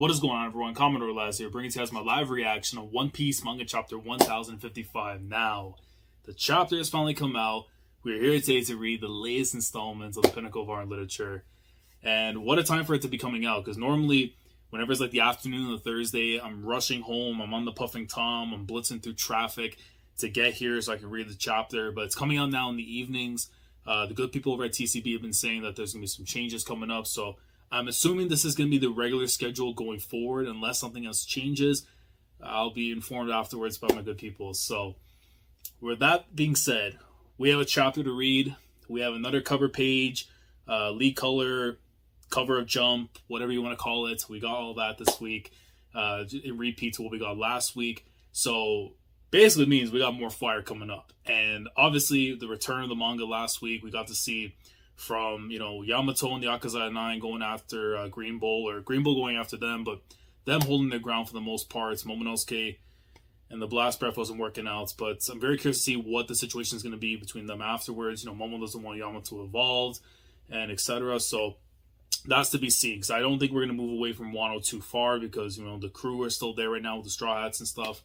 What is going on, everyone? Commodore Laz here, bringing to you guys my live reaction of One Piece manga chapter 1055. Now, the chapter has finally come out. We're here today to read the latest installments of the pinnacle of art and literature. And what a time for it to be coming out, because normally, whenever it's like the afternoon of Thursday, I'm rushing home, I'm on the Puffing Tom, I'm blitzing through traffic to get here so I can read the chapter. But it's coming out now in the evenings. The good people over at TCB have been saying that there's going to be some changes coming up, so I'm assuming this is going to be the regular schedule going forward. Unless something else changes, I'll be informed afterwards by my good people. So, with that being said, we have a chapter to read. We have another cover page, lead color, cover of Jump, whatever you want to call it. We got all that this week. It repeats what we got last week. So, basically means we got more fire coming up. And obviously, the return of the manga last week, we got to see from, Yamato and the Akazaya 9 going after GREENBULL, or GREENBULL going after them, but them holding their ground for the most part. Momonosuke and the Blast Breath wasn't working out, but I'm very curious to see what the situation is going to be between them afterwards. Momo doesn't want Yamato involved, and etc. So that's to be seen, because I don't think we're going to move away from Wano too far, because, the crew are still there right now with the Straw Hats and stuff.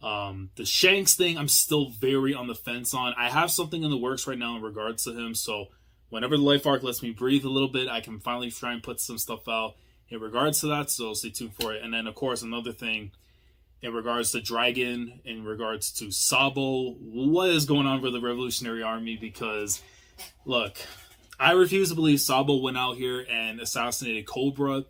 The Shanks thing, I'm still very on the fence on. I have something in the works right now in regards to him, so whenever the life arc lets me breathe a little bit, I can finally try and put some stuff out in regards to that, so stay tuned for it. And then, of course, another thing in regards to Dragon, in regards to Sabo, what is going on with the Revolutionary Army? Because, look, I refuse to believe Sabo went out here and assassinated Cobra.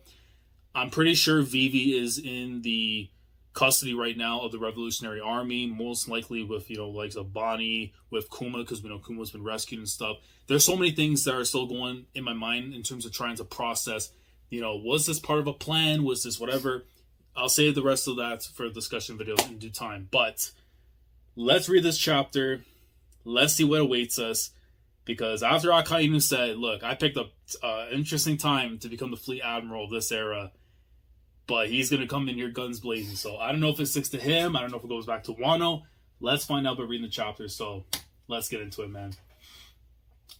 I'm pretty sure Vivi is in the custody right now of the Revolutionary Army, most likely with, like Bonnie, with Kuma, because we know Kuma's been rescued and stuff. There's so many things that are still going in my mind in terms of trying to process, was this part of a plan? Was this whatever? I'll save the rest of that for a discussion video in due time. But let's read this chapter. Let's see what awaits us. Because after Akainu said, look, I picked up an interesting time to become the fleet admiral of this era, but he's going to come in here guns blazing. So I don't know if it sticks to him. I don't know if it goes back to Wano. Let's find out by reading the chapter. So let's get into it, man.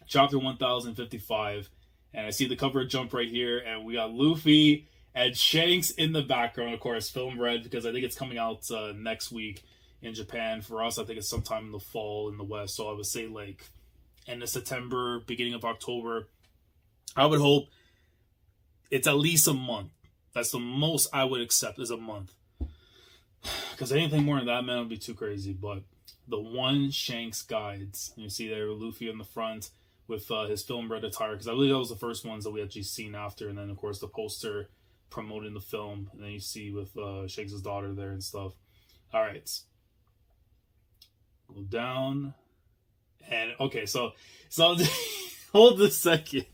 Chapter 1055. And I see the cover of Jump right here. And we got Luffy and Shanks in the background, of course, film red, because I think it's coming out next week in Japan. For us, I think it's sometime in the fall in the West. So I would say like end of September, beginning of October. I would hope it's at least a month. That's the most I would accept, is a month. Because anything more than that, man, would be too crazy. But the one Shanks guides, you see there Luffy in the front with his film red attire, because I believe that was the first ones that we actually seen after. And then, of course, the poster promoting the film. And then you see with Shanks' daughter there and stuff. All right. Go down. And, okay, so hold a second.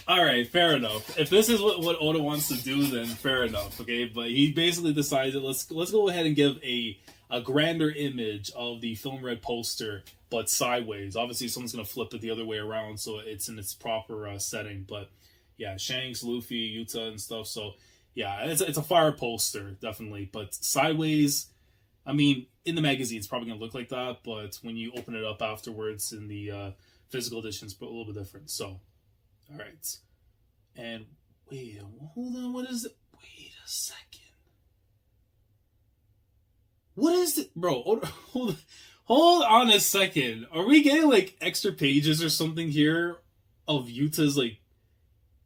All right, fair enough. If this is what Oda wants to do, then fair enough, okay? But he basically decided, let's go ahead and give a grander image of the film red poster, but sideways. Obviously, someone's going to flip it the other way around, so it's in its proper setting. But, yeah, Shanks, Luffy, Yuta, and stuff. So, yeah, it's a fire poster, definitely. But sideways, I mean, in the magazine, it's probably going to look like that. But when you open it up afterwards in the physical edition, it's a little bit different. So, all right. And wait, hold on. What is it? Wait a second. What is it? Bro, hold on a second. Are we getting like extra pages or something here of Yuta's like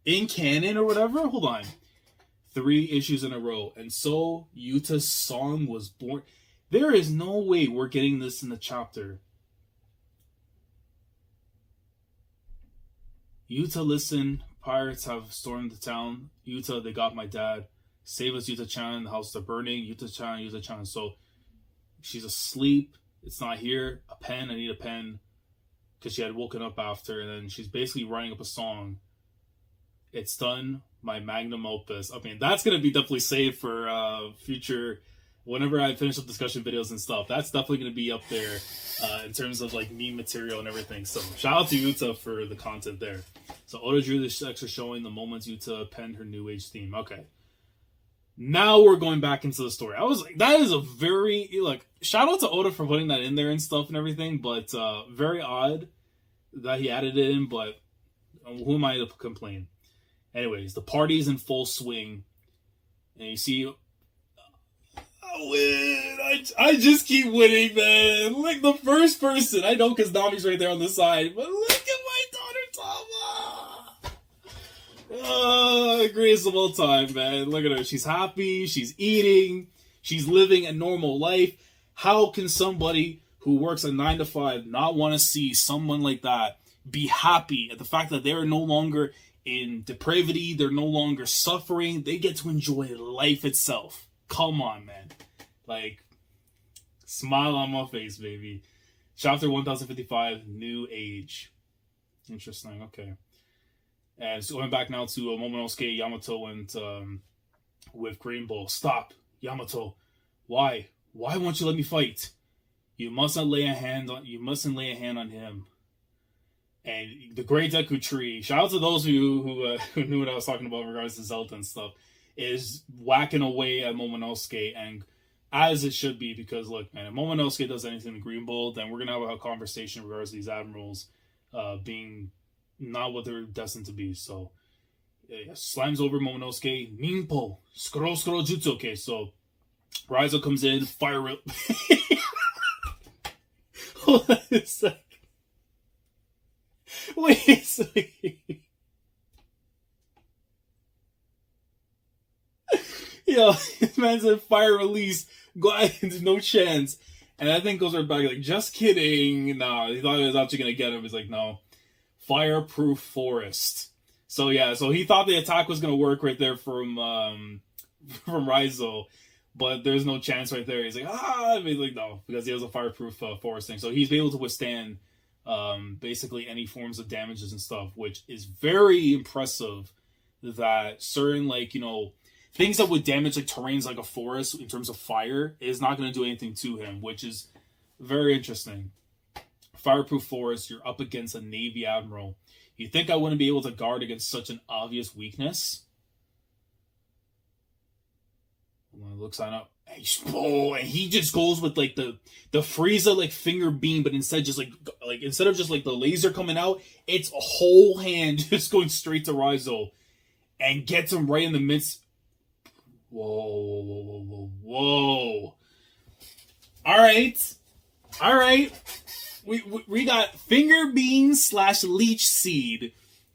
in canon or whatever? Hold on. 3 issues in a row. And so Yuta's song was born. There is no way we're getting this in the chapter. Yuta, listen. Pirates have stormed the town. Yuta, they got my dad. Save us, Yuta-chan. The house is burning. Yuta-chan, Yuta-chan. So she's asleep. It's not here. A pen. I need a pen. Because she had woken up after. And then she's basically writing up a song. It's done. My magnum opus. I mean, that's going to be definitely saved for future... Whenever I finish up discussion videos and stuff, that's definitely going to be up there in terms of like meme material and everything. So shout out to Yuta for the content there. So Oda drew this extra showing the moments Yuta penned her new age theme. Okay. Now we're going back into the story. I was like, that is a very, like, shout out to Oda for putting that in there and stuff and everything, but very odd that he added it in, but who am I to complain? Anyways, the party's in full swing. And you see, I win. I just keep winning, man. Like the first person. I know because Nami's right there on the side. But look at my daughter, Tama. Greatest of all time, man. Look at her. She's happy. She's eating. She's living a normal life. How can somebody who works a 9 to 5 not want to see someone like that be happy at the fact that they're no longer in depravity, they're no longer suffering, they get to enjoy life itself? Come on, man. Like, smile on my face, baby. Chapter 1055, New Age. Interesting, okay. And so going back now to Momonosuke, Yamato, and with GREENBULL. Stop, Yamato. Why? Why won't you let me fight? You mustn't lay a hand on him. And the Great Deku Tree, shout out to those who knew what I was talking about in regards to Zelda and stuff, is whacking away at Momonosuke, and as it should be, because look, man, if Momonosuke does anything to GREENBULL, then we're gonna have a conversation in regards to these admirals being not what they're destined to be. So slams over Momonosuke, Ninpo, Skoro Jutsu. Okay, so Raizo comes in, fire rip. Hold on a second. Wait a second. Yo, this man said fire release. Go ahead, no chance. And that thing goes right back, like, just kidding. Nah, he thought it was actually going to get him. He's like, no. Fireproof forest. So, yeah, so he thought the attack was going to work right there from Raizo. But there's no chance right there. He's like, he's like, no, because he has a fireproof forest thing. So he's able to withstand basically any forms of damages and stuff, which is very impressive. That certain, like, you know, things that would damage like terrains like a forest in terms of fire is not going to do anything to him, which is very interesting. Fireproof forest, you're up against a Navy admiral. You think I wouldn't be able to guard against such an obvious weakness? Looks on up. And he just goes with like the Frieza like finger beam, but instead just like instead of just like the laser coming out, it's a whole hand just going straight to Raizo and gets him right in the midst. Whoa. All right. We got finger beam / leech seed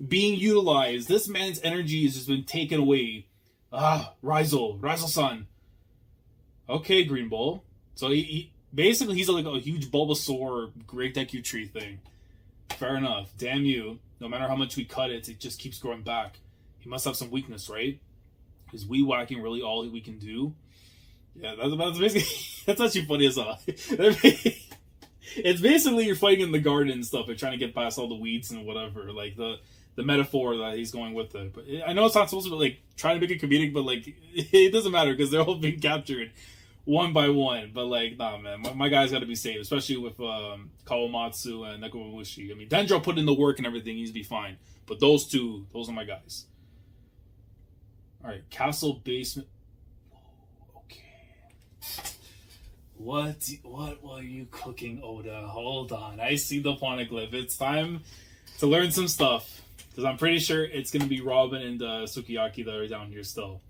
being utilized. This man's energy has just been taken away. Raizo-san. Okay, GREENBULL. So he basically he's like a huge Bulbasaur Great Deku Tree thing. Fair enough. Damn you. No matter how much we cut it, it just keeps growing back. He must have some weakness, right? Is we whacking really all we can do? Yeah, that's basically that's actually funny as hell. It's basically you're fighting in the garden and stuff and trying to get past all the weeds and whatever. Like the metaphor that he's going with it. But I know it's not supposed to be like trying to make it comedic, but like it doesn't matter because they're all being captured one by one. But like, nah, man, my guy's got to be saved, especially with Kawamatsu and Nekomamushi. I mean, Dendro put in the work and everything; he's be fine. But those two, those are my guys. All right, castle basement. Okay. What are you cooking, Oda? Hold on, I see the poneglyph. It's time to learn some stuff. Because I'm pretty sure it's going to be Robin and Sukiyaki that are down here still.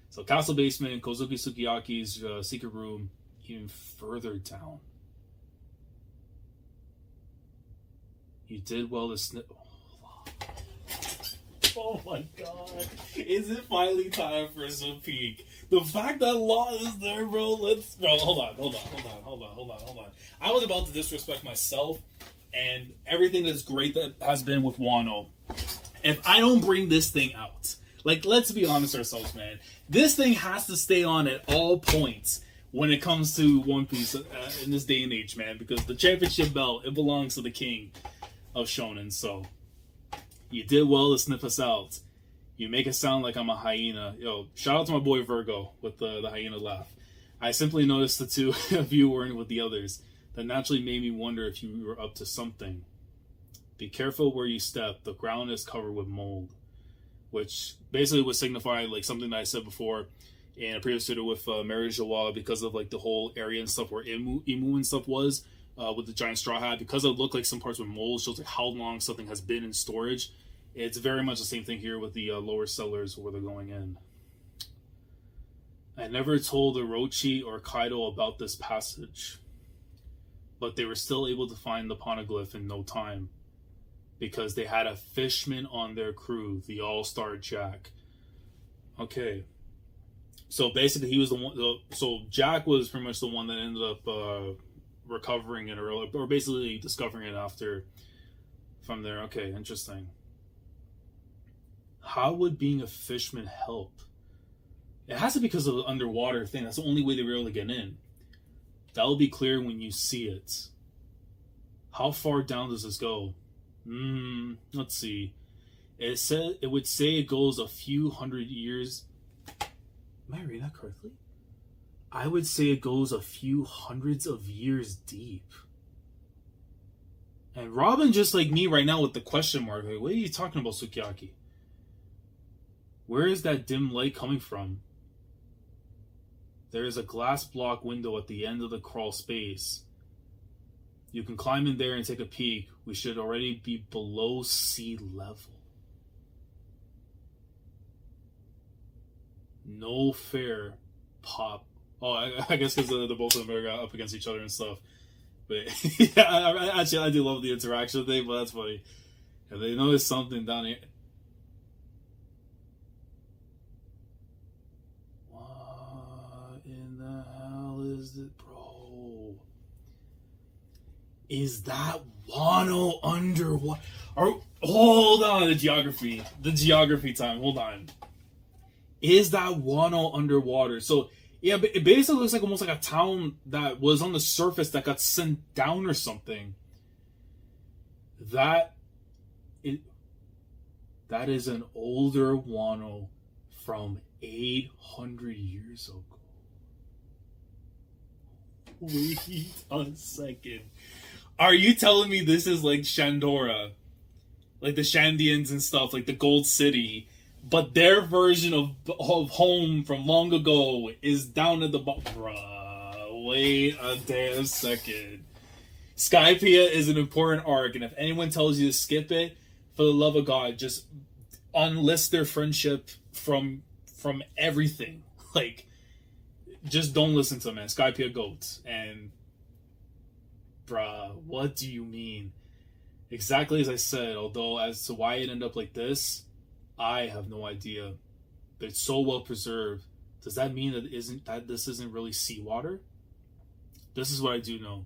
So castle basement, Kozuki Sukiyaki's secret room, even further down. You did well to snip. Oh my god. Is it finally time for some peak? The fact that Law is there, bro, hold on. I was about to disrespect myself and everything that's great that has been with Wano. If I don't bring this thing out, like, let's be honest ourselves, man. This thing has to stay on at all points when it comes to One Piece in this day and age, man. Because the championship belt, it belongs to the king of shonen. So, you did well to sniff us out. You make it sound like I'm a hyena. Yo, shout out to my boy Virgo with the hyena laugh. I simply noticed the two of you weren't with the others. That naturally made me wonder if you were up to something. Be careful where you step. The ground is covered with mold. Which basically would signify like something that I said before in a previous video with Mary Joie, because of like the whole area and stuff where Imu and stuff was with the giant straw hat. Because it looked like some parts with mold, shows like how long something has been in storage. It's very much the same thing here with the lower cellars where they're going in. I never told Orochi or Kaido about this passage, but they were still able to find the poneglyph in no time because they had a fishman on their crew, the All-Star Jack. Okay. So basically he was the one, so Jack was pretty much the one that ended up recovering it or basically discovering it after from there. Okay, interesting. How would being a fishman help? It has to be because of the underwater thing. That's the only way they were able to get in. That'll be clear when you see it. How far down does this go? Let's see. It would say it goes a few hundred years. Am I reading that correctly? I would say it goes a few hundreds of years deep. And Robin, just like me right now with the question mark, like, what are you talking about, Sukiyaki? Where is that dim light coming from? There is a glass block window at the end of the crawl space. You can climb in there and take a peek. We should already be below sea level. No fair pop. Oh, I guess because the both of them are up against each other and stuff. But yeah, I do love the interaction thing, but that's funny. And they notice something down here. What in the hell is it, bro? Is that Wano underwater? Hold on, the geography time. Hold on. Is that Wano underwater? So yeah, but it basically looks like almost like a town that was on the surface that got sent down or something. That is an older Wano from 800 years ago. Wait a second. Are you telling me this is like Shandora? Like the Shandians and stuff, like the Gold City, but their version of home from long ago is down at the bottom. Bruh, wait a damn second. Skypiea is an important arc, and if anyone tells you to skip it, for the love of God, just unlist their friendship from everything. Like, just don't listen to them, man. Skypiea goats. And, bruh, what do you mean? Exactly as I said, although as to why it ended up like this, I have no idea. But it's so well preserved. Does that mean that this isn't really seawater? This is what I do know.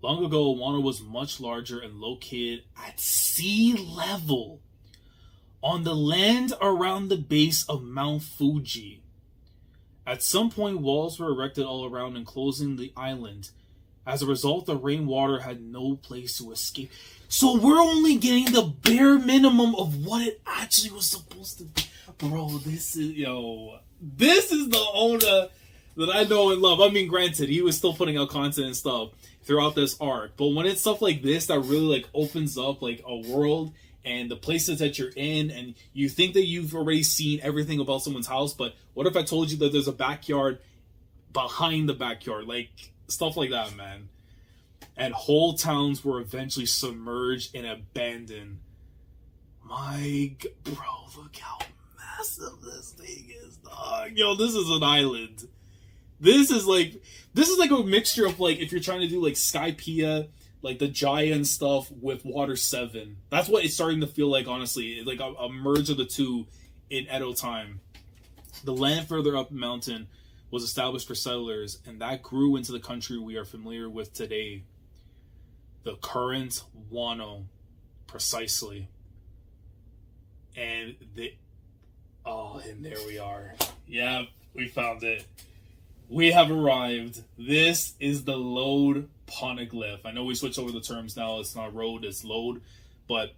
Long ago, Wano was much larger and located at sea level on the land around the base of Mount Fuji. At some point, walls were erected all around enclosing the island. As a result, the rainwater had no place to escape. So we're only getting the bare minimum of what it actually was supposed to be. Bro, this is the Oda that I know and love. I mean, granted, he was still putting out content and stuff throughout this arc. But when it's stuff like this that really like opens up like a world and the places that you're in, and you think that you've already seen everything about someone's house, but what if I told you that there's a backyard behind the backyard? Like, stuff like that, man. And whole towns were eventually submerged and abandoned. Bro, look how massive this thing is, dog. Yo, this is an island. This is like a mixture of like, if you're trying to do like Skypiea, like the giant stuff with Water 7. That's what it's starting to feel like, honestly. Like a merge of the two in Edo time. The land further up the mountain was established for settlers, and that grew into the country we are familiar with today. The current Wano, precisely. And there we are. Yeah, we found it. We have arrived. This is the Lode Poneglyph. I know we switched over the terms now. It's not road, it's Lode. But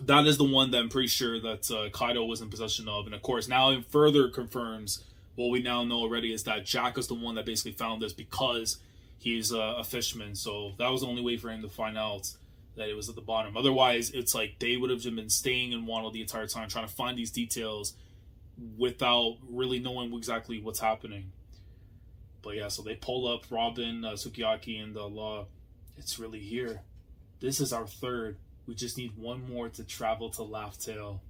that is the one that I'm pretty sure that Kaido was in possession of. And of course, now it further confirms what we now know already, is that Jack is the one that basically found this because he's a fisherman. So that was the only way for him to find out that it was at the bottom. Otherwise, it's like they would have just been staying in Wano the entire time trying to find these details without really knowing exactly what's happening. But yeah, so they pull up Robin, Sukiyaki, and Law. It's really here. This is our third. We just need one more to travel to Laugh Tale.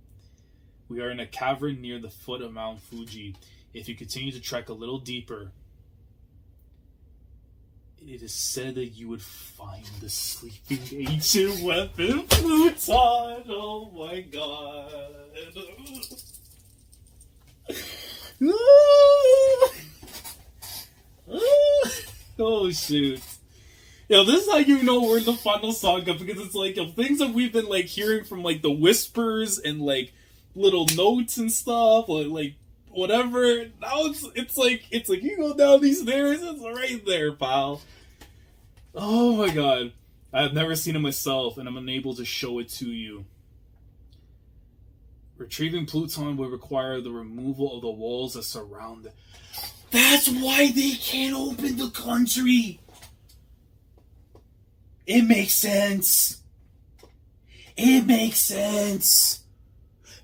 We are in a cavern near the foot of Mount Fuji. If you continue to trek a little deeper, it is said that you would find the sleeping ancient weapon Pluton. Oh my god. Oh shoot. Yo, this is how you know we're in the final saga, because it's like, yo, things that we've been like hearing from like the whispers and like little notes and stuff, like whatever. Now it's like you go down these stairs, it's right there, pal. Oh my god. I have never seen it myself, and I'm unable to show it to you. Retrieving Pluton would require the removal of the walls that surround it. That's why they can't open the country! It makes sense. It makes sense.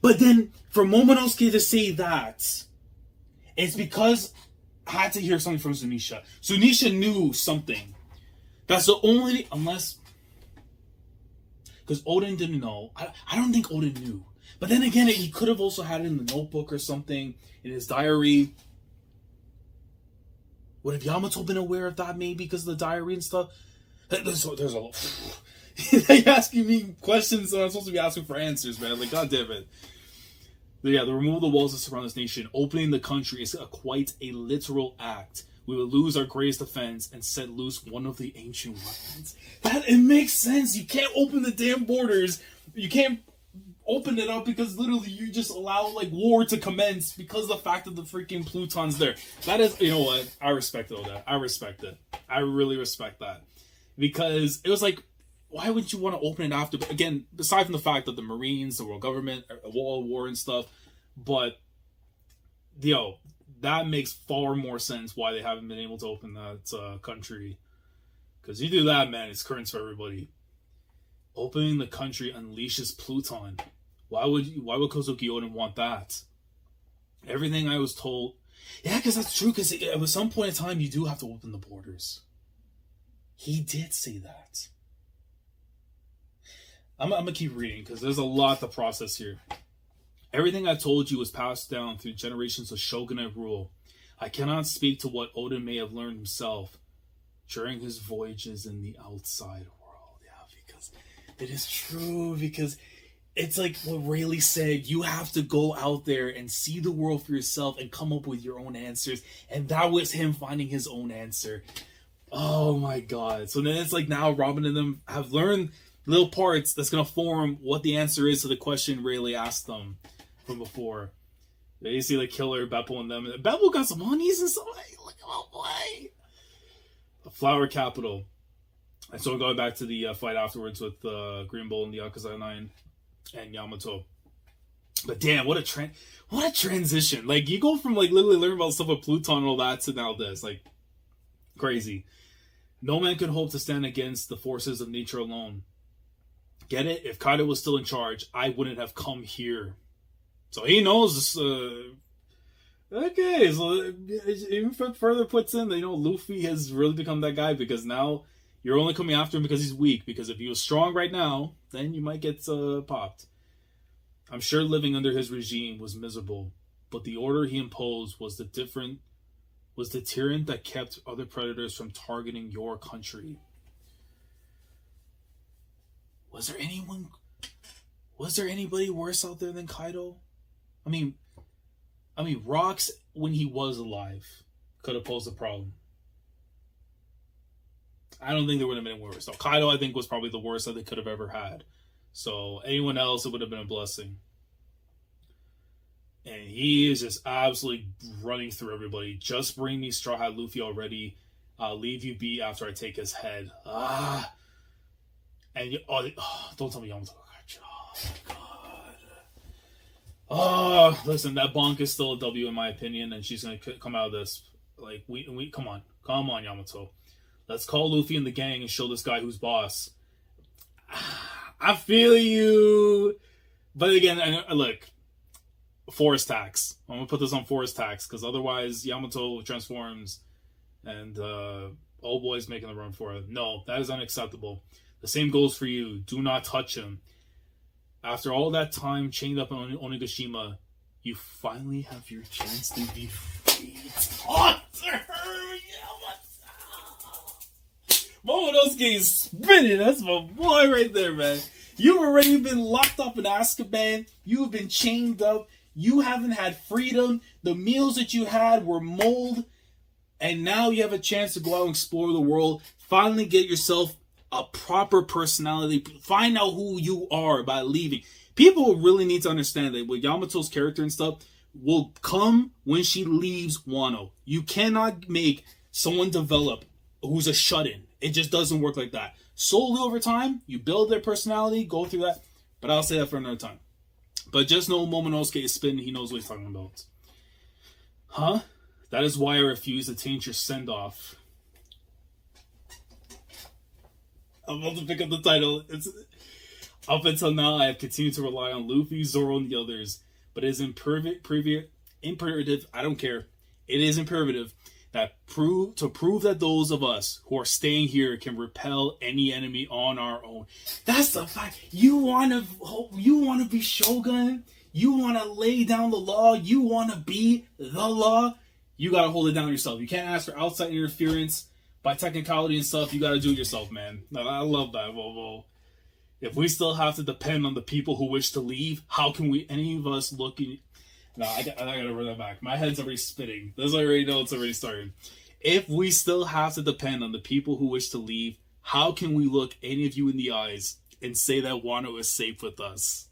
But then, for Momonosuke to say that, it's because I had to hear something from Zunisha. Zunisha knew something. That's the only... Unless... Because Oden didn't know. I don't think Oden knew. But then again, he could have also had it in the notebook or something, in his diary. Would have Yamato been aware of that, maybe, because of the diary and stuff? There's a lot. You're asking me questions that I'm supposed to be asking for answers, man. Like, god damn it. But yeah, the removal of the walls that surround this nation, opening the country is quite a literal act. We will lose our greatest defense and set loose one of the ancient weapons. It makes sense. You can't open the damn borders. You can't open it up because literally you just allow like war to commence because of the fact that the freaking Pluton's there. That is, you know what? I respect all that. I respect it. I really respect that. Because it was like, why wouldn't you want to open it after? But again, aside from the fact that the Marines, the world government, a war and stuff, but yo, that makes far more sense why they haven't been able to open that country. Because you do that, man, it's currents for everybody. Opening the country unleashes Pluton. Why would Kozuki Oden want that? Everything I was told, yeah, because that's true. Because at some point in time, you do have to open the borders. He did say that. I'm going to keep reading because there's a lot to process here. Everything I told you was passed down through generations of shogunate rule. I cannot speak to what Oden may have learned himself during his voyages in the outside world. Yeah, because it is true. Because it's like what Rayleigh said. You have to go out there and see the world for yourself and come up with your own answers. And that was him finding his own answer. Oh my god. So then it's like now Robin and them have learned little parts that's going to form what the answer is to the question Rayleigh asked them from before. They see like Killer, Beppo, and them. Beppo got some honeys and stuff. Like, oh boy. The Flower Capital. And so going back to the fight afterwards with GREENBULL and the Yakuza 9 and Yamato. But damn, what a transition. Like, you go from like literally learning about stuff with Pluton and all that to now this. Like, crazy. No man could hope to stand against the forces of nature alone. Get it? If Kaido was still in charge, I wouldn't have come here. So he knows this. Okay, so even further puts in that, you know, Luffy has really become that guy because now you're only coming after him because he's weak. Because if he was strong right now, then you might get popped. I'm sure living under his regime was miserable, but the order he imposed was the deterrent that kept other predators from targeting your country. Was there anybody worse out there than Kaido? I mean, Rocks, when he was alive, could have posed a problem. I don't think there would have been worse. So Kaido, I think, was probably the worst that they could have ever had. So anyone else, it would have been a blessing. And he is just absolutely running through everybody. Just bring me Straw Hat Luffy already. I'll leave you be after I take his head. And don't tell me Yamato. Oh my god. Listen, that bonk is still a W in my opinion, and she's gonna come out of this. Like, we come on, Yamato. Let's call Luffy and the gang and show this guy who's boss. I feel you, but again, look, forest tax. I'm gonna put this on forest tax because otherwise Yamato transforms, and old boy's making the run for it. No, that is unacceptable. The same goes for you. Do not touch him. After all that time chained up in Onigashima, you finally have your chance to be free. Talk to her, Yamato. Momonosuke is spinning. That's my boy right there, man. You've already been locked up in Azkaban. You've been chained up. You haven't had freedom. The meals that you had were mold. And now you have a chance to go out and explore the world. Finally get yourself a proper personality. Find out who you are by leaving. People really need to understand that with Yamato's character and stuff will come when she leaves Wano. You cannot make someone develop who's a shut-in. It just doesn't work like that. Slowly over time, you build their personality, go through that. But I'll say that for another time. But just know Momonosuke is spinning. He knows what he's talking about. Huh? That is why I refuse to change your send-off. I'm about to pick up the title. Up until now, I have continued to rely on Luffy, Zoro, and the others. But it is imperative, I don't care. It is imperative that prove that those of us who are staying here can repel any enemy on our own. That's the fact. You wanna be Shogun. You wanna lay down the law. You wanna be the law. You gotta hold it down yourself. You can't ask for outside interference by technicality and stuff. You gotta do it yourself, man. I love that. Well, if we still have to depend on the people who wish to leave, how can we, any of us, look in... No, I gotta run that back. My head's already spinning. This I already know it's already started. If we still have to depend on the people who wish to leave, how can we look any of you in the eyes and say that Wano is safe with us?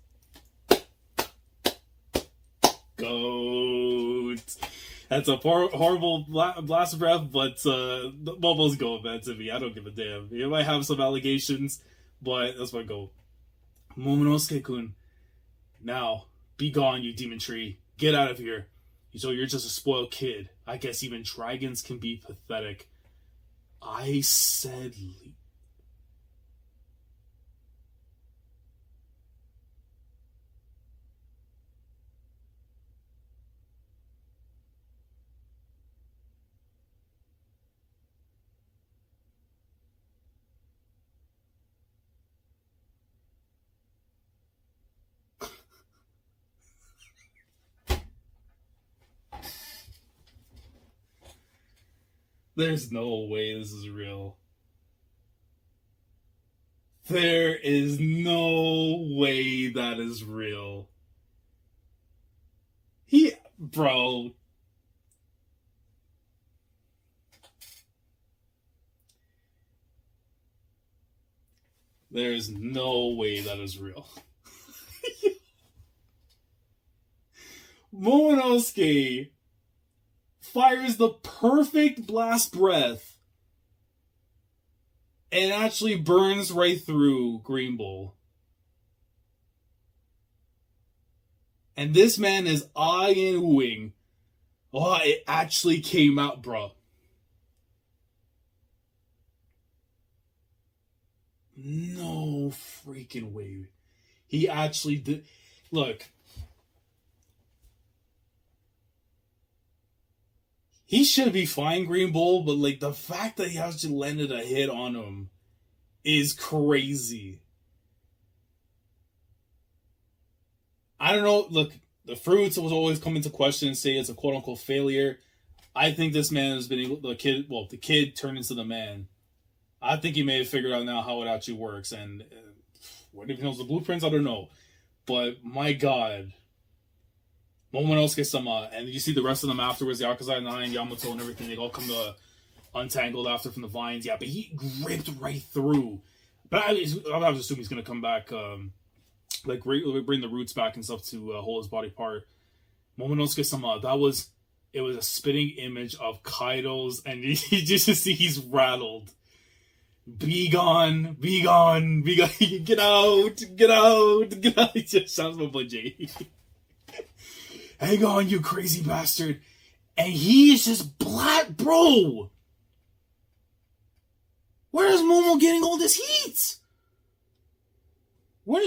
Goat. That's a horrible blast of breath, but Momo's going, man, to me. I don't give a damn. You might have some allegations, but that's my goal. Momonosuke-kun, now, be gone, you demon tree. Get out of here. So you're just a spoiled kid. I guess even dragons can be pathetic. I said... There's no way this is real. There is no way that is real. Bro. There's no way that is real. Momonosuke fires the perfect blast breath and actually burns right through Green Bull. And this man is eyeing and oohing. Oh, it actually came out, bro. No freaking way. He actually did. Look. He should be fine, Green Bull, but like the fact that he actually landed a hit on him is crazy. I don't know. Look, the fruits was always come into question and say it's a quote unquote failure. I think this man has been able. The kid turned into the man. I think he may have figured out now how it actually works, and what if he knows the blueprints? I don't know, but my God. Momonosuke-sama, and you see the rest of them afterwards, the Yakuza 9, Yamato, and everything, they all come to untangled after from the vines. Yeah, but he ripped right through. But I would assume he's going to come back, bring the roots back and stuff to hold his body apart. Momonosuke-sama, it was a spitting image of Kaido's, and you just see he's rattled. Be gone, be gone, be gone, get out, get out, get out. He just sounds my boy Jay. Hang on, you crazy bastard. And he is just black, bro. Where is Momo getting all this heat?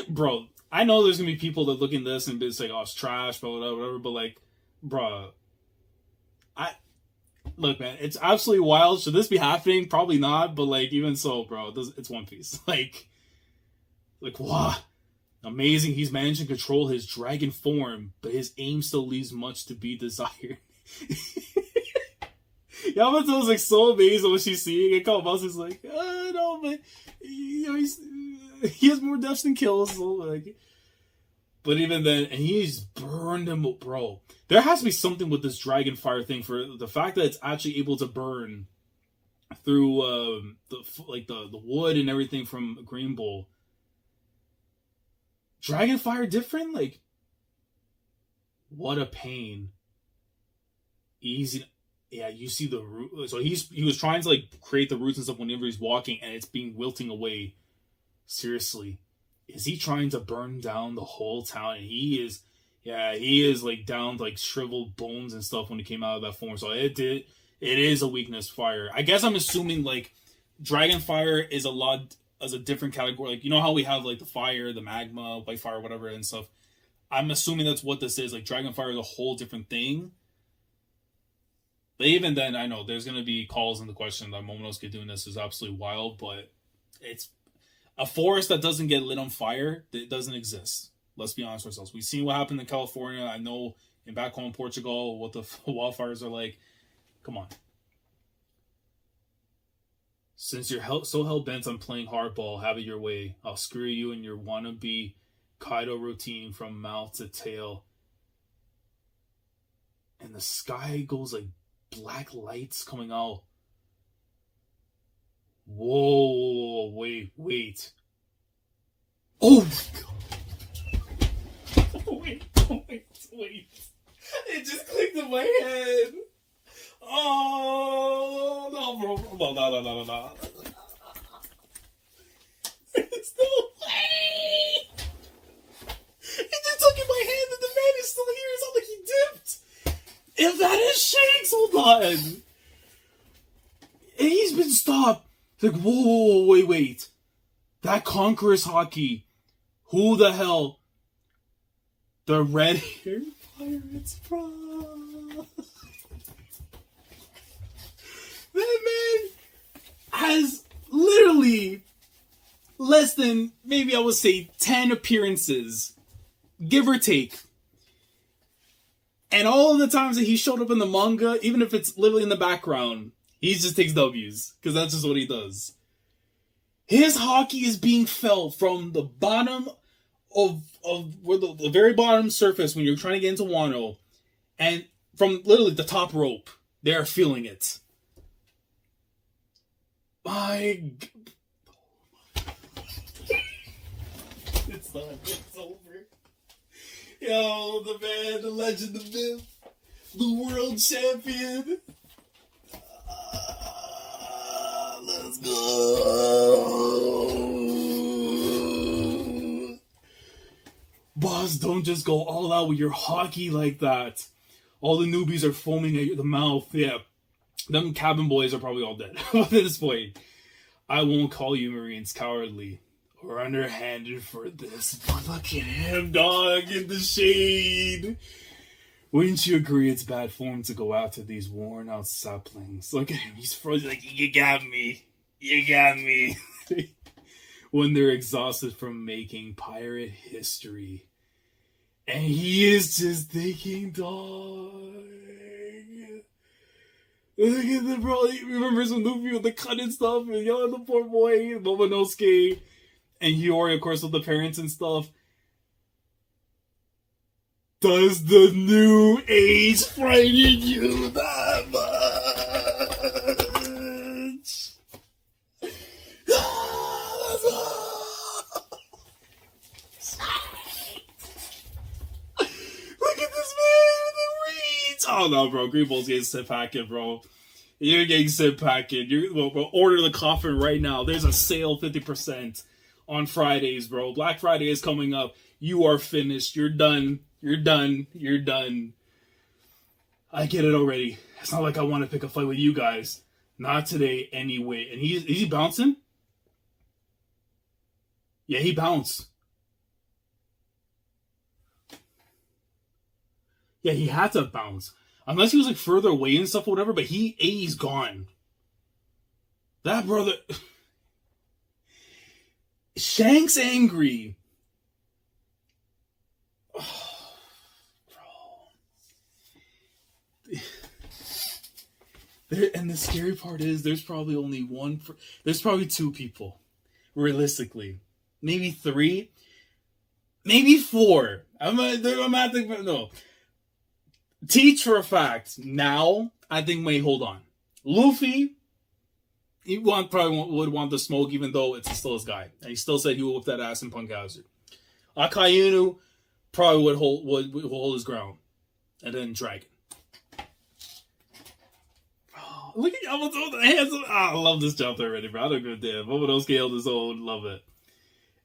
Bro, I know there's going to be people that look at this and be like, oh, it's trash, blah, blah, whatever. But like, bro, look, man, it's absolutely wild. Should this be happening? Probably not. But like, even so, bro, it's One Piece. Like, wow. Amazing, he's managed to control his dragon form, but his aim still leaves much to be desired. Yamato's like so amazed at what she's seeing, and Kawamatsu's like, no, but you know, he has more deaths than kills, so like. But even then, and he's burned him, bro. There has to be something with this dragon fire thing for the fact that it's actually able to burn through the wood and everything from Green Bull. Dragon fire different? Like, what a pain. Easy. Yeah, you see the root. So he was trying to like create the roots and stuff whenever he's walking, and it's being wilting away. Seriously. Is he trying to burn down the whole town? And he is like down to like shriveled bones and stuff when he came out of that form. So it is a weakness fire. I guess I'm assuming like dragon fire is a different category. Like, you know how we have like the fire, the magma, white fire, whatever and stuff. I'm assuming that's what this is. Like dragon fire is a whole different thing. But even then, I know there's gonna be calls in the question that Momonosuke doing this is absolutely wild, but it's a forest that doesn't get lit on fire, it doesn't exist. Let's be honest with ourselves. We've seen what happened in California. I know in back home in Portugal what the wildfires are like. Come on. Since you're so hell-bent on playing hardball, have it your way. I'll screw you in your wannabe Kaido routine from mouth to tail. And the sky goes like black lights coming out. Whoa, wait. Oh my god. Wait. It just clicked in my head. Oh, no, bro. No. There's no way. It just took in my hand and the man is still here. It's not like he dipped. If that is Shanks, hold on. And he's been stopped. It's like, whoa, wait. That Conqueror's hockey. Who the hell? The red hair pirates, bro. That man has literally less than, maybe I would say, 10 appearances. Give or take. And all of the times that he showed up in the manga, even if it's literally in the background, he just takes W's. Because that's just what he does. His hockey is being felt from the bottom of where the very bottom surface when you're trying to get into Wano. And from literally the top rope. They're feeling it. It's done. It's over. Yo, the man, the legend, the myth, the world champion. Let's go. Boss, don't just go all out with your hockey like that. All the newbies are foaming at the mouth. Yeah. Them cabin boys are probably all dead at this point. I won't call you Marines cowardly or underhanded for this. But look at him, dog, in the shade. Wouldn't you agree it's bad form to go after these worn out saplings? Look at him, he's frozen like, you got me. When they're exhausted from making pirate history. And he is just thinking, dog. Look at the bro. He remembers when Luffy with the cut and stuff and yelling at the poor boy, Momonosuke, and Hiyori, of course, with the parents and stuff. Does the new age frighten you that much? Look at this man with the reeds. Oh no, bro. GREENBULL's getting sent packing, bro. You're getting sent packing. We'll order the coffin right now. There's a sale 50% on Fridays, bro. Black Friday is coming up. You are finished. You're done. You're done. I get it already. It's not like I want to pick a fight with you guys. Not today, anyway. And is he bouncing? Yeah, he bounced. Yeah, he had to bounce. Unless he was like further away and stuff or whatever, but he's gone. That brother... Shanks angry. Oh, bro. And the scary part is there's probably only there's probably 2 people, realistically. Maybe 3. Maybe 4. I'm not thinking, no. Teach for a fact, now, I think may hold on. Luffy, he probably would want the smoke, even though it's still his guy. And he still said he would whip that ass in Punk Hazard. Akainu probably would hold his ground. And then Dragon. Oh, look at Yamato, the hands. I love this chapter already, bro. I don't give a damn. Momonosuke held his own. Love it.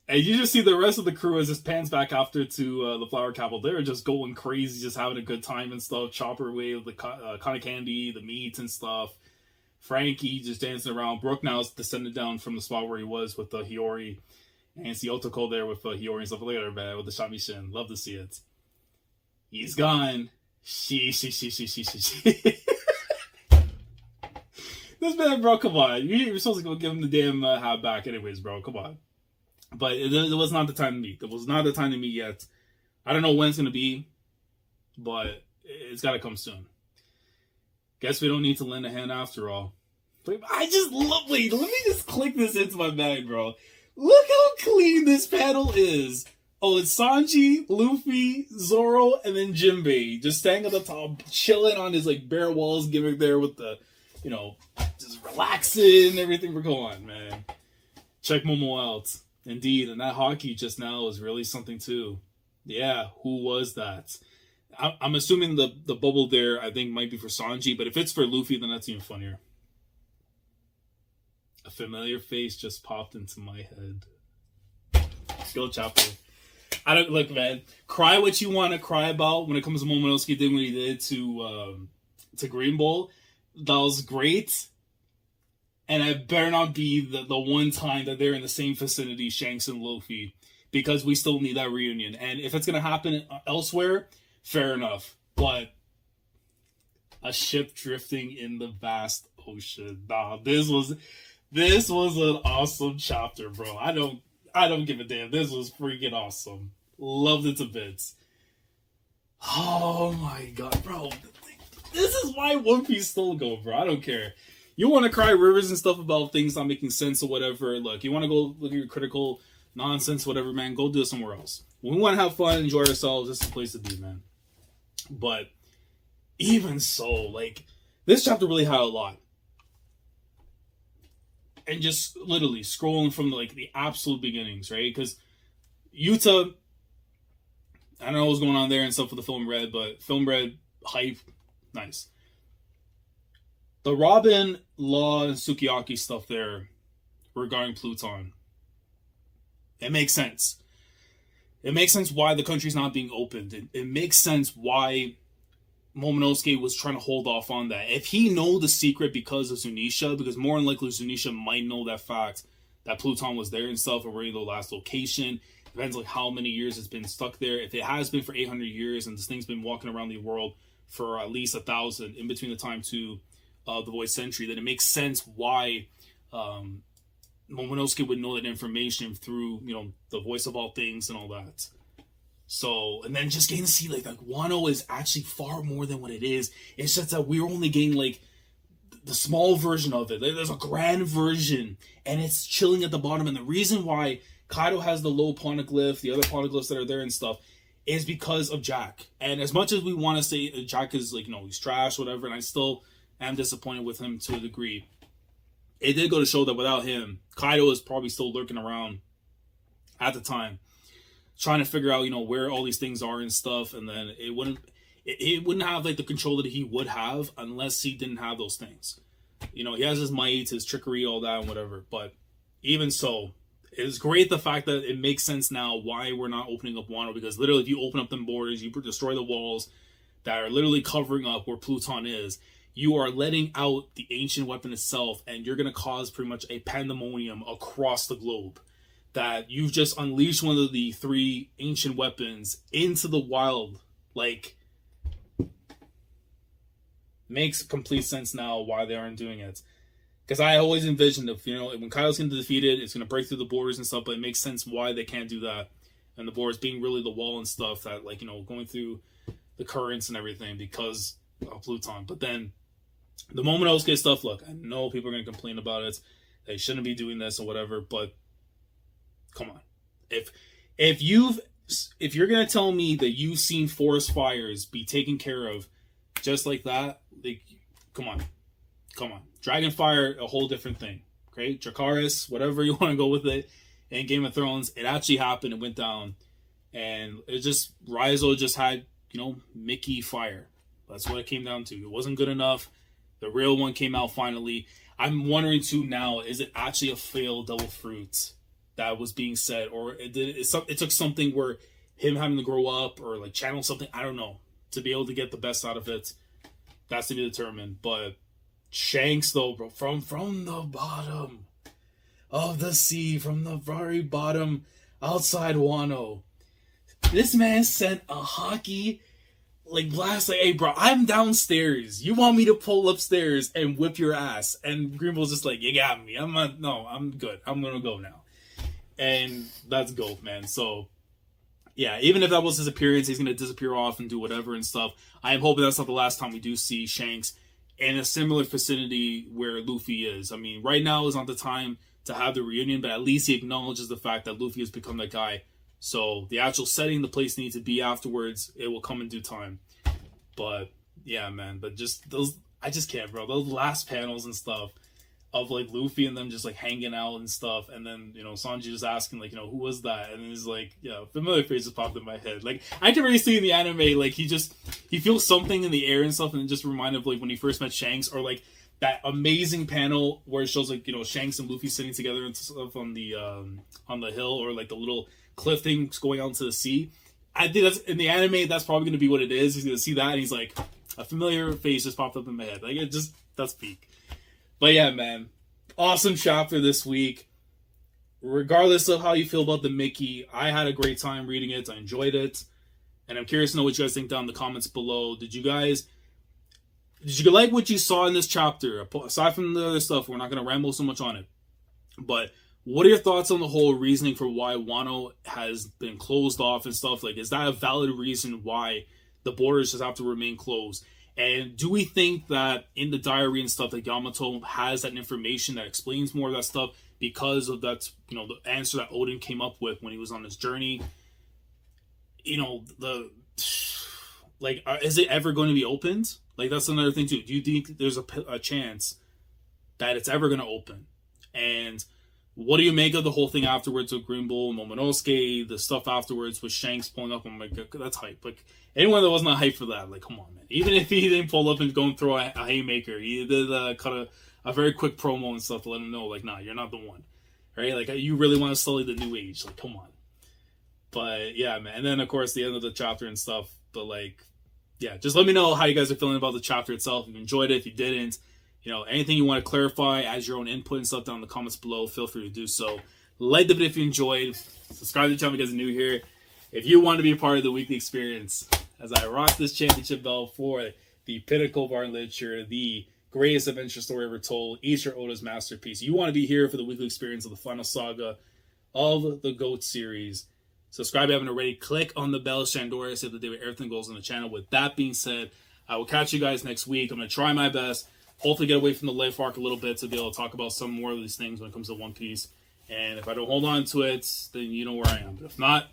And you just see the rest of the crew as this pans back after to the Flower Capital. They're just going crazy, just having a good time and stuff. Chopper away with the cotton candy, the meat and stuff. Frankie just dancing around. Brook now is descended down from the spot where he was with the Hiyori. And see Otoko there with Hiyori and stuff. Look at her, man, with the Shamishin. Love to see it. He's gone. She. This man, bro, come on. You're supposed to go give him the damn hat back anyways, bro. Come on. But it was not the time to meet. It was not the time to meet yet. I don't know when it's going to be, but it's got to come soon. Guess we don't need to lend a hand after all. But I just love... Wait, let me just click this into my bag, bro. Look how clean this panel is. Oh, it's Sanji, Luffy, Zoro, and then Jinbei. Just standing at the top, chilling on his, like, bare walls, gimmick there with the, you know, just relaxing and everything. Come on, man. Check Momo out. Indeed, and that hockey just now is really something too. Yeah, who was that? I'm assuming the bubble there, I think, might be for Sanji, but if it's for Luffy, then that's even funnier. A familiar face just popped into my head. Go Chopper. I don't look, man. Cry what you want to cry about when it comes to Momonosuke doing what he did to Greenbull. That was great. And it better not be the one time that they're in the same vicinity, Shanks and Luffy, because we still need that reunion. And if it's going to happen elsewhere, fair enough. But a ship drifting in the vast ocean. Nah, this was an awesome chapter, bro. I don't give a damn. This was freaking awesome. Loved it to bits. Oh my god, bro. This is why One Piece still go, bro. I don't care. You want to cry rivers and stuff about things not making sense or whatever. Look, you want to go look at your critical nonsense, whatever, man. Go do it somewhere else. When we want to have fun, enjoy ourselves, this is the place to be, man. But even so, like, this chapter really had a lot. And just literally scrolling from like the absolute beginnings, right? Because Yuta, I don't know what's going on there and stuff with the Film Red, but Film Red hype, nice. The Robin, Law, and Sukiyaki stuff there regarding Pluton. It makes sense. It makes sense why the country's not being opened. It makes sense why Momonosuke was trying to hold off on that. If he know the secret because of Zunisha, because more than likely Zunisha might know that fact that Pluton was there and stuff, or where the last location. Depends like how many years it's been stuck there. If it has been for 800 years and this thing's been walking around the world for at least 1,000 in between the time to the Void Century, then it makes sense why Momonosuke would know that information through, you know, the voice of all things and all that. So, and then just getting to see like Wano is actually far more than what it is. It's just that we're only getting like the small version of it. There's a grand version and it's chilling at the bottom. And the reason why Kaido has the low poneglyph, the other poneglyphs that are there and stuff, is because of Jack. And as much as we want to say Jack is like, you know, he's trash, whatever, and I still am disappointed with him to a degree, it did go to show that without him, Kaido is probably still lurking around at the time, trying to figure out, you know, where all these things are and stuff, and then it wouldn't have like the control that he would have unless he didn't have those things. You know, he has his might, his trickery, all that and whatever, but even so, it's great the fact that it makes sense now why we're not opening up Wano, because literally if you open up them borders, you destroy the walls that are literally covering up where Pluton is, you are letting out the ancient weapon itself, and you're going to cause pretty much a pandemonium across the globe. That you've just unleashed one of the 3 ancient weapons into the wild. Like, makes complete sense now why they aren't doing it. Because I always envisioned, if, you know, when Kyle's going to defeat it, it's going to break through the borders and stuff, but it makes sense why they can't do that. And the borders being really the wall and stuff that, like, you know, going through the currents and everything because of Pluton. But then, The Momonosuke stuff, look, I know people are going to complain about it. They shouldn't be doing this or whatever, but come on. If you're going to tell me that you've seen forest fires be taken care of just like that, like, come on. Dragonfire, a whole different thing. Okay? Dracarys, whatever you want to go with it. In Game of Thrones, it actually happened. It went down. And it just, Raizo just had, Mickey fire. That's what it came down to. It wasn't good enough. The real one came out finally. I'm wondering too now, is it actually a failed double fruit that was being said? Or it took something where him having to grow up or like channel something, I don't know, to be able to get the best out of it. That's to be determined. But Shanks, though, bro, from the bottom of the sea, from the very bottom outside Wano, this man sent a hockey blast, hey, bro, I'm downstairs. You want me to pull upstairs and whip your ass? And GREENBULL's just like, you got me. I'm good. I'm gonna go now. And that's GOAT, man. So, yeah, even if that was his appearance, he's gonna disappear off and do whatever and stuff. I am hoping that's not the last time we do see Shanks in a similar vicinity where Luffy is. I mean, right now is not the time to have the reunion, but at least he acknowledges the fact that Luffy has become that guy. So the actual setting, the place needs to be afterwards. It will come in due time. But yeah, man. But just those, I just can't, bro. Those last panels and stuff of Luffy and them just hanging out and stuff, and then Sanji just asking who was that, and he's like, familiar face just popped in my head. I can really see in the anime he feels something in the air and stuff, and it just reminded of when he first met Shanks, or that amazing panel where it shows Shanks and Luffy sitting together and stuff on the hill, or the little cliff thing going out into the sea. I think that's in the anime. That's probably going to be what it is. He's going to see that, and he's like, a familiar face just popped up in my head. That's peak. But yeah, man, awesome chapter this week. Regardless of how you feel about the Mickey, I had a great time reading it. I enjoyed it, and I'm curious to know what you guys think down in the comments below. Did you like what you saw in this chapter? Aside from the other stuff, we're not going to ramble so much on it. But what are your thoughts on the whole reasoning for why Wano has been closed off and stuff? Is that a valid reason why the borders just have to remain closed? And do we think that in the diary and stuff that Yamato has that information that explains more of that stuff because of that, the answer that Oden came up with when he was on his journey? Is it ever going to be opened? That's another thing too. Do you think there's a chance that it's ever going to open? And what do you make of the whole thing afterwards with GREENBULL, Momonosuke, the stuff afterwards with Shanks pulling up? I'm like, that's hype. Anyone that wasn't hype for that, come on, man. Even if he didn't pull up and go and throw a haymaker, he did cut a very quick promo and stuff to let him know, nah, you're not the one. Right? You really want to sully the new age. Come on. But, yeah, man. And then, of course, the end of the chapter and stuff. But, yeah, just let me know how you guys are feeling about the chapter itself. If you enjoyed it, if you didn't. Anything you want to clarify as your own input and stuff down in the comments below, feel free to do so. Like the video if you enjoyed. Subscribe to the channel if you guys are new here. If you want to be a part of the weekly experience, as I rock this championship belt for the pinnacle of our literature, the greatest adventure story ever told, Eiichiro Oda's masterpiece. You want to be here for the weekly experience of the final saga of the GOAT series. Subscribe if you haven't already. Click on the bell, Shandora, so that everything goes on the channel. With that being said, I will catch you guys next week. I'm going to try my best. Hopefully get away from the life arc a little bit to be able to talk about some more of these things when it comes to One Piece. And if I don't hold on to it, then you know where I am. But if not,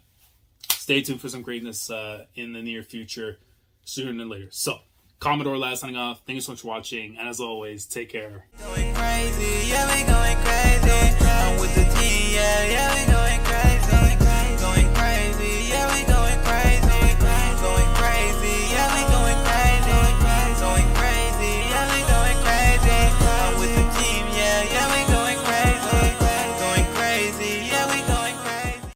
stay tuned for some greatness in the near future, sooner than later. So, Commodore last signing off. Thank you so much for watching. And as always, take care. Going crazy, yeah, we going crazy. I'm with the team, yeah, yeah.